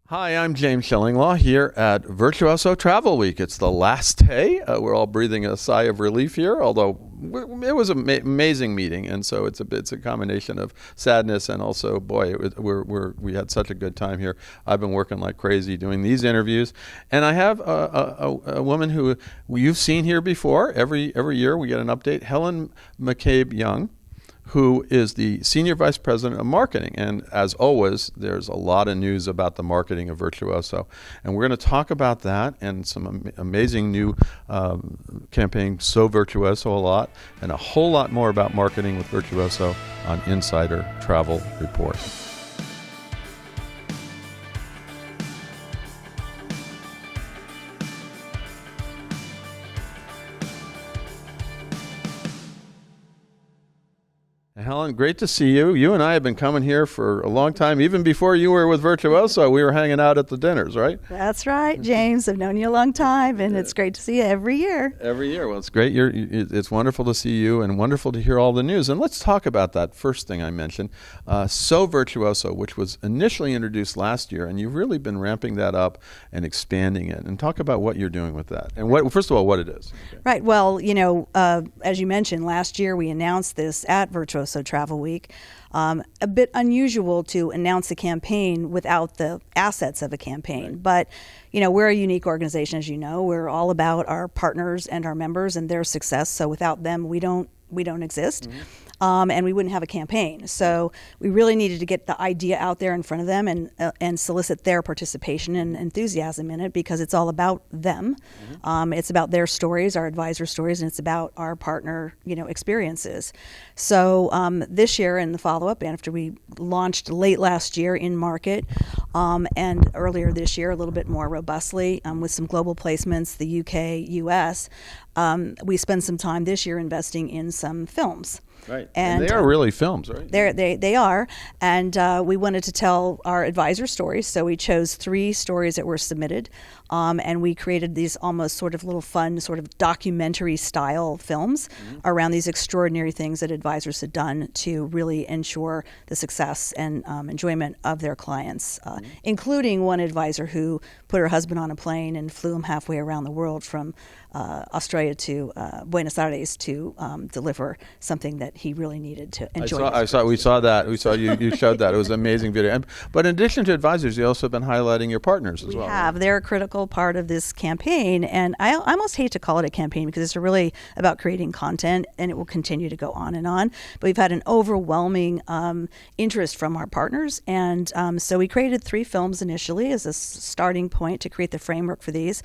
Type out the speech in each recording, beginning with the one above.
Hi, I'm James Shillinglaw here at Virtuoso Travel Week. It's the last day. We're all breathing a sigh of relief here, although it was an amazing meeting, and so it's a combination of sadness and also, boy, we had such a good time here. I've been working like crazy doing these interviews, and I have a woman who you've seen here before. Every year we get an update, Helen McCabe-Young, who is the Senior Vice President of Marketing. And as always, there's a lot of news about the marketing of Virtuoso. And we're going to talk about that and some amazing new campaign, So Virtuoso a lot, and a whole lot more about marketing with Virtuoso on Insider Travel Report. Helen, great to see you. You and I have been coming here for a long time. Even before you were with Virtuoso, we were hanging out at the dinners, right? That's right, James. I've known you a long time, and it's great to see you every year. Every year. Well, it's great. It's wonderful to see you and wonderful to hear all the news. And let's talk about that first thing I mentioned, So Virtuoso, which was initially introduced last year, and you've really been ramping that up and expanding it. And talk about what you're doing with that. And first of all, what it is. Okay. Right. Well, as you mentioned, last year we announced this at Virtuoso Travel Week. A bit unusual to announce a campaign without the assets of a campaign. Right. But, we're a unique organization, as you know. We're all about our partners and our members and their success. So without them, we don't exist. Mm-hmm. And we wouldn't have a campaign. So we really needed to get the idea out there in front of them and solicit their participation and enthusiasm in it, because it's all about them. Mm-hmm. It's about their stories, our advisor stories, and it's about our partner, experiences. So this year in the follow-up, after we launched late last year in market, and earlier this year a little bit more robustly with some global placements, the UK, US, we spent some time this year investing in some films. Right, and they are really films, right? They are, and we wanted to tell our advisor stories, so we chose 3 stories that were submitted, and we created these almost sort of little fun, sort of documentary-style films around these extraordinary things that advisors had done to really ensure the success and enjoyment of their clients, including one advisor who put her husband on a plane and flew him halfway around the world from Australia to Buenos Aires to deliver something that he really needed to enjoy. We saw that. We saw you showed that. It was an amazing video. But in addition to advisors, you also have been highlighting your partners as well. We have. Right? They're a critical part of this campaign. And I almost hate to call it a campaign because it's really about creating content, and it will continue to go on and on. But we've had an overwhelming interest from our partners. And so we created 3 films initially as a starting point to create the framework for these.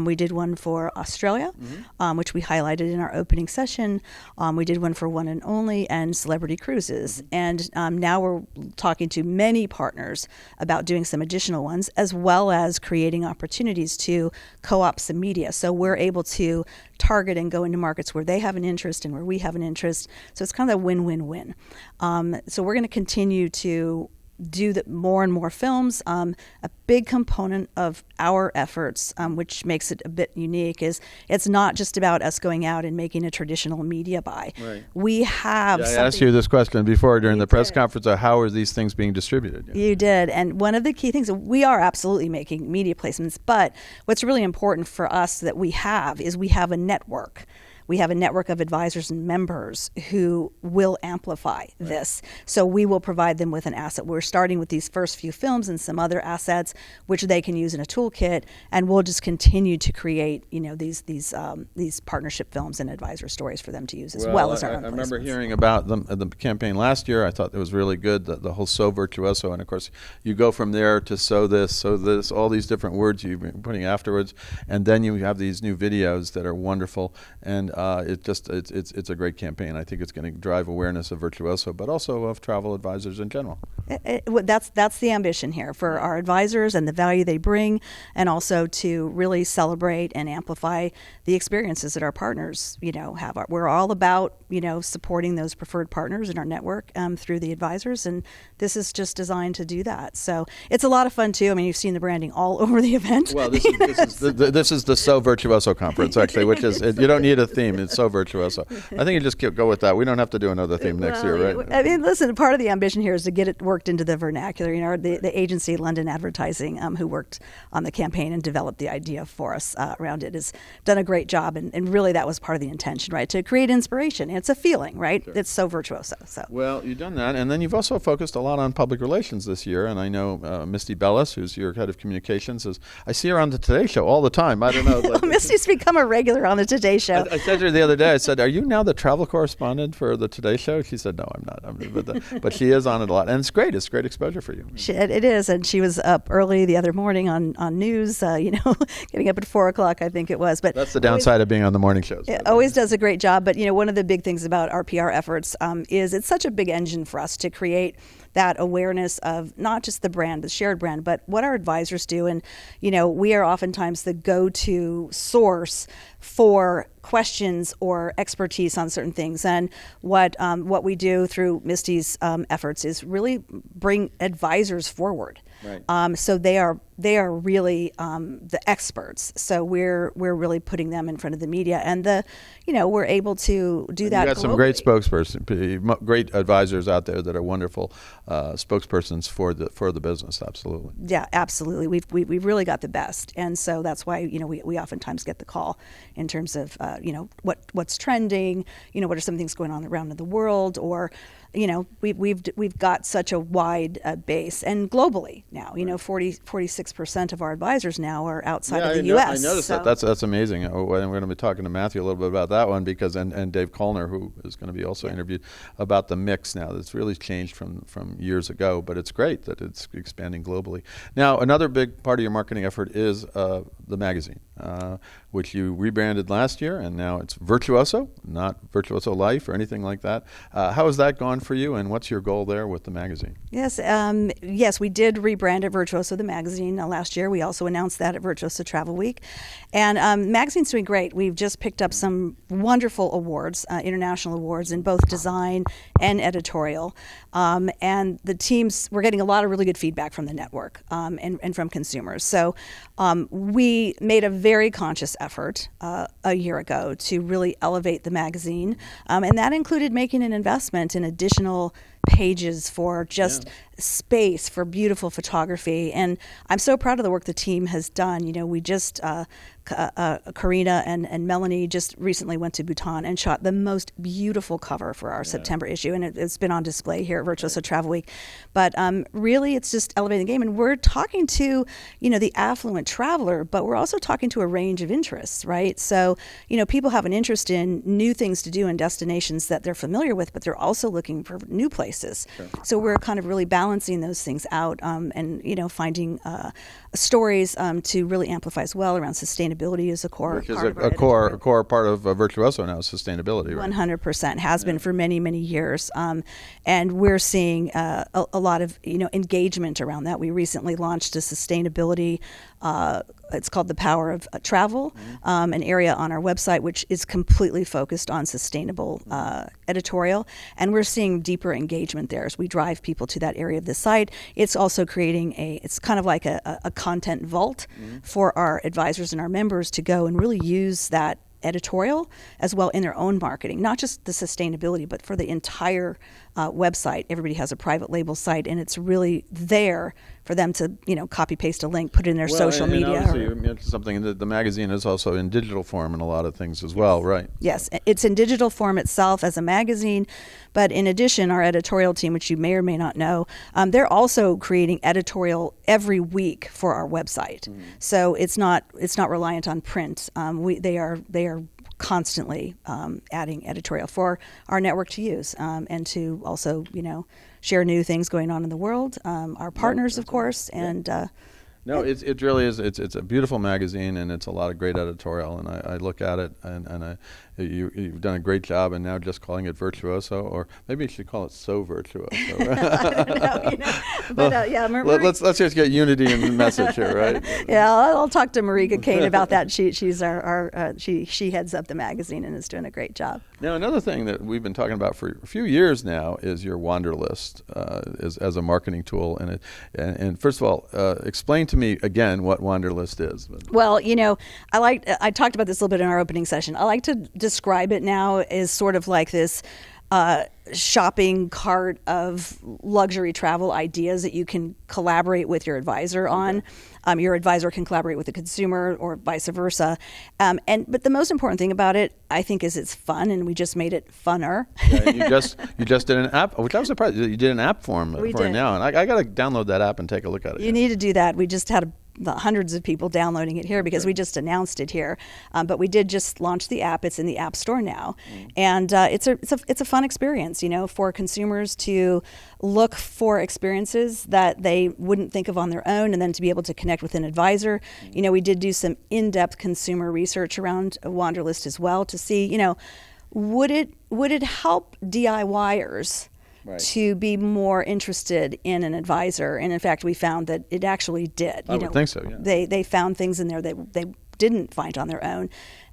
We did one for Australia, which we highlighted in our opening session. We did one for One and Only and Celebrity Cruises. And now we're talking to many partners about doing some additional ones, as well as creating opportunities to co-op some media. So we're able to target and go into markets where they have an interest and where we have an interest. So it's kind of a win-win-win. So we're going to continue to do more and more films. A big component of our efforts, which makes it a bit unique, is it's not just about us going out and making a traditional media buy. Right. We have. I asked you this question before during the press conference. How are these things being distributed? You did, and one of the key things, we are absolutely making media placements. But what's really important for us that we have is we have a network. We have a network of advisors and members who will amplify this. So we will provide them with an asset. We're starting with these first few films and some other assets which they can use in a toolkit, and we'll just continue to create, these partnership films and advisor stories for them to use as well as our own placements. I remember hearing about the campaign last year. I thought it was really good, the whole So Virtuoso, and of course you go from there to so this, all these different words you've been putting afterwards, and then you have these new videos that are wonderful, and it's a great campaign. I think it's going to drive awareness of Virtuoso, but also of travel advisors in general. That's the ambition here for our advisors and the value they bring, and also to really celebrate and amplify the experiences that our partners, have. We're all about, supporting those preferred partners in our network through the advisors, and this is just designed to do that. So it's a lot of fun too. I mean, you've seen the branding all over the event. Well, this is the So Virtuoso conference, actually, which is you don't need a theme. theme. It's so virtuoso. I think you just go with that. We don't have to do another theme next year, right? I mean, listen, part of the ambition here is to get it worked into the vernacular. You know, the agency, London Advertising, who worked on the campaign and developed the idea for us around it, has done a great job. And really that was part of the intention, right? To create inspiration. It's a feeling, right? Sure. It's so virtuoso. So. Well, you've done that. And then you've also focused a lot on public relations this year. And I know Misty Bellis, who's your head of communications, I see her on the Today Show all the time. I don't know. Well, Misty's become a regular on the Today Show. I said to her the other day, I said, are you now the travel correspondent for the Today Show? She said, no, I'm not. But she is on it a lot. And it's great. It's great exposure for you. It is. And she was up early the other morning on news, getting up at 4 o'clock, I think it was. But that's the downside of being on the morning shows. It always does a great job. But, one of the big things about our PR efforts is it's such a big engine for us to create that awareness of not just the brand, the shared brand, but what our advisors do. And, we are oftentimes the go-to source for questions or expertise on certain things. And what we do through Misty's efforts is really bring advisors forward. Right. So they are really the experts. So we're really putting them in front of the media, and we're able to do that. You got some great spokespersons, great advisors out there that are wonderful spokespersons for the business. Absolutely. Yeah, absolutely. We've really got the best, and so that's why we oftentimes get the call in terms of what's trending. What are some things going on around the world, or we've got such a wide base, and globally now, 46% of our advisors now are outside of the U.S. I noticed that. That's amazing. And we're going to be talking to Matthew a little bit about that one because and Dave Kollner, who is going to be also interviewed about the mix now. That's really changed from years ago, but it's great that it's expanding globally. Now, another big part of your marketing effort is the magazine, which you rebranded last year, and now it's Virtuoso, not Virtuoso Life or anything like that. How has that gone for you, and what's your goal there with the magazine? Yes, we did rebrand it Virtuoso the magazine last year. We also announced that at Virtuoso Travel Week, and the magazine's doing great. We've just picked up some wonderful awards, international awards in both design and editorial, and the teams. We're getting a lot of really good feedback from the network and from consumers. So we made a very conscious effort a year ago to really elevate the magazine, and that included making an investment in additional pages for just space for beautiful photography. And I'm so proud of the work the team has done. We just Karina and Melanie just recently went to Bhutan and shot the most beautiful cover for our September issue, and it's been on display here at Virtuoso Travel Week. But really, it's just elevating the game, and we're talking to the affluent traveler, but we're also talking to a range of interests, right? So people have an interest in new things to do and destinations that they're familiar with, but they're also looking for new places. Sure. So we're kind of really balancing those things out, and finding stories to really amplify as well around sustainability is a core Which is part a core part of Virtuoso now, sustainability, right? 100% has been for many, many years. And we're seeing a lot of engagement around that. We recently launched a sustainability it's called The Power of Travel, an area on our website which is completely focused on sustainable editorial. And we're seeing deeper engagement there as we drive people to that area of the site. It's also creating it's kind of like a content vault for our advisors and our members to go and really use that editorial as well in their own marketing, not just the sustainability, but for the entire website. Everybody has a private label site, and it's really there for them to copy paste a link, put it in their social media. And you mentioned something that the magazine is also in digital form in a lot of things as well, right? Yes, it's in digital form itself as a magazine, but in addition, our editorial team, which you may or may not know, they're also creating editorial every week for our website. So it's not reliant on print. They are constantly adding editorial for our network to use, and to also share new things going on in the world. Our partners, of course, and no, it really is. It's a beautiful magazine, and it's a lot of great editorial. And I look at it, and you've done a great job. And now just calling it Virtuoso, or maybe you should call it So Virtuoso. Let's just get unity in the message here, right? Yeah, I'll talk to Marika Kane about that. She's she heads up the magazine and is doing a great job. Now, another thing that we've been talking about for a few years now is your Wanderlust as a marketing tool. And first of all, explain to me again what Wanderlust is. Well, I talked about this a little bit in our opening session. I like to describe it now as sort of like this shopping cart of luxury travel ideas that you can collaborate with your advisor on. Your advisor can collaborate with the consumer or vice versa. But the most important thing about it, I think, is it's fun, and we just made it funner. Yeah, you just did an app, which I was surprised you did an app for it now, and I got to download that app and take a look at it. You need to do that. We just had hundreds of people downloading it here because we just announced it here. But we did just launch the app. It's in the App Store now, and it's a fun experience, for consumers to look for experiences that they wouldn't think of on their own, and then to be able to connect with an advisor. We did do some in-depth consumer research around Wanderlust as well to see, would it help DIYers to be more interested in an advisor? And in fact, we found that it actually did. I would think so, yeah. They found things in there that they didn't find on their own.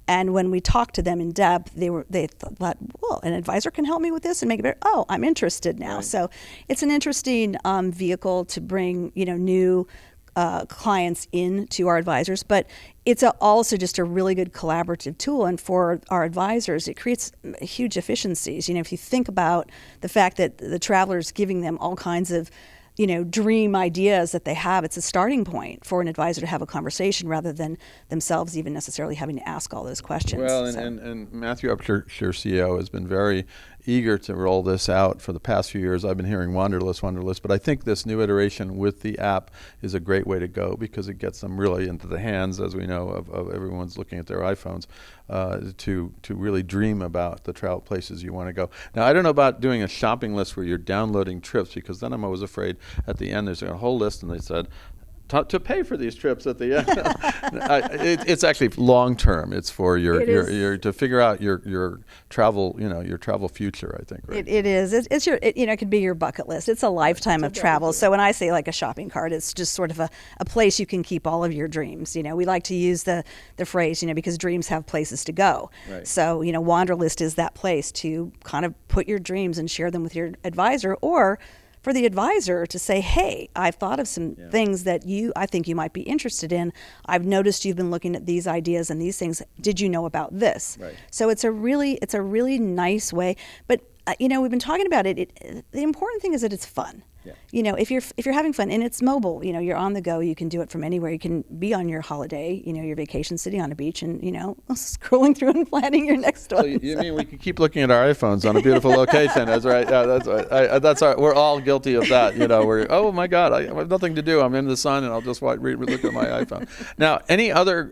And when we talked to them in depth, they thought, well, an advisor can help me with this and make it better. Oh, I'm interested now. Right. So it's an interesting vehicle to bring, new clients into our advisors, but it's also just a really good collaborative tool. And for our advisors, it creates huge efficiencies. If you think about the fact that the traveler's giving them all kinds of, dream ideas that they have, it's a starting point for an advisor to have a conversation rather than themselves even necessarily having to ask all those questions. Well, and Matthew Upshur, CEO, has been very eager to roll this out for the past few years. I've been hearing Wanderlust, but I think this new iteration with the app is a great way to go because it gets them really into the hands, as we know, of everyone's looking at their iPhones to really dream about the travel places you want to go. Now, I don't know about doing a shopping list where you're downloading trips, because then I'm always afraid at the end there's a whole list and they said, to pay for these trips at the end. It's actually long term. It's for your to figure out your travel, your travel future, I think. Right? It is. It could be your bucket list. It's a lifetime of travel. So when I say like a shopping cart, it's just sort of a place you can keep all of your dreams. We like to use the phrase, because dreams have places to go. Right. So, Wanderlust is that place to kind of put your dreams and share them with your advisor, or for the advisor to say, hey, I've thought of some things that I think you might be interested in. I've noticed you've been looking at these ideas and these things. Did you know about this? Right. So it's a really nice way. But we've been talking about it. The important thing is that it's fun. Yeah. If you're having fun and it's mobile, you're on the go, you can do it from anywhere. You can be on your holiday, your vacation, sitting on a beach and, scrolling through and planning your next one. So you mean we can keep looking at our iPhones on a beautiful location? That's right. Yeah, that's right. That's right. We're all guilty of that. We're, oh my God, I have nothing to do. I'm in the sun and I'll just look at my iPhone. Now, any other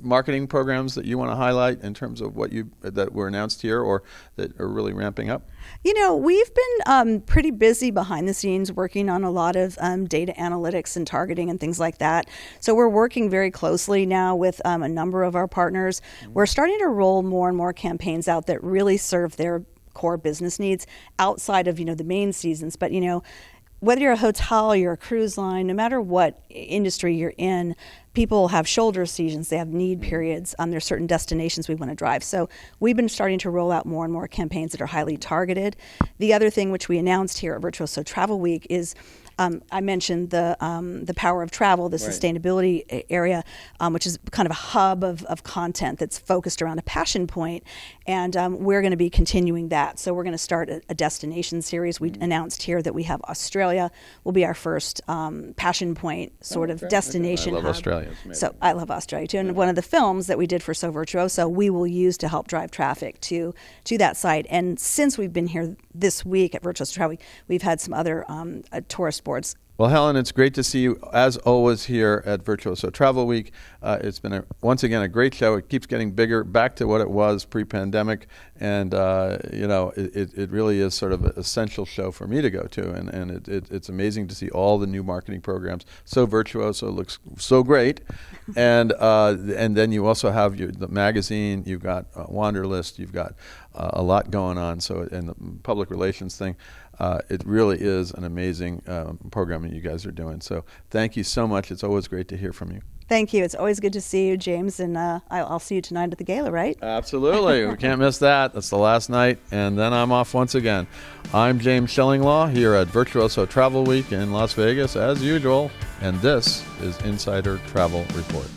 marketing programs that you want to highlight in terms of that were announced here or that are really ramping up? We've been pretty busy behind the scenes working on a lot of data analytics and targeting and things like that. So we're working very closely now with a number of our partners. Mm-hmm. We're starting to roll more and more campaigns out that really serve their core business needs outside of, the main seasons. But, whether you're a hotel, you're a cruise line, no matter what industry you're in, people have shoulder seasons, they have need periods. There's certain destinations we want to drive. So we've been starting to roll out more and more campaigns that are highly targeted. The other thing which we announced here at Virtuoso Travel Week is I mentioned the power of travel, the sustainability area, which is kind of a hub of content that's focused around a passion point. And we're going to be continuing that. So we're going to start a destination series. We announced here that we have Australia will be our first passion point sort of destination hub. I love Australia. So I love Australia too. And one of the films that we did for So Virtuoso, we will use to help drive traffic to that site. And since we've been here this week at Virtuoso Travel Week, we've had some other tourist boards. Well, Helen, it's great to see you, as always, here at Virtuoso Travel Week. It's been, once again, a great show. It keeps getting bigger, back to what it was pre-pandemic. And, it really is sort of an essential show for me to go to. And it's amazing to see all the new marketing programs. So Virtuoso looks so great. And then you also have the magazine. You've got Wanderlust. You've got a lot going on. So, and the public relations thing. It really is an amazing program that you guys are doing. So thank you so much. It's always great to hear from you. Thank you. It's always good to see you, James. And I'll see you tonight at the gala, right? Absolutely. We can't miss that. That's the last night. And then I'm off once again. I'm James Shillinglaw here at Virtuoso Travel Week in Las Vegas, as usual. And this is Insider Travel Report.